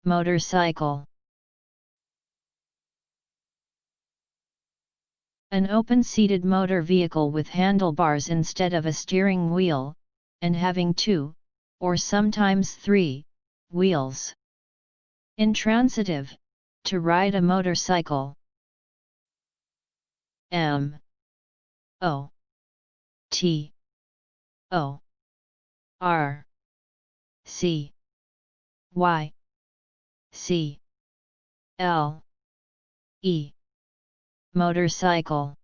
Motorcycle. An open-seated motor vehicle with handlebars instead of a steering wheel, and having 2, or sometimes 3, wheels. Intransitive, to ride a motorcycle. M O T O R C Y C L E. Motorcycle.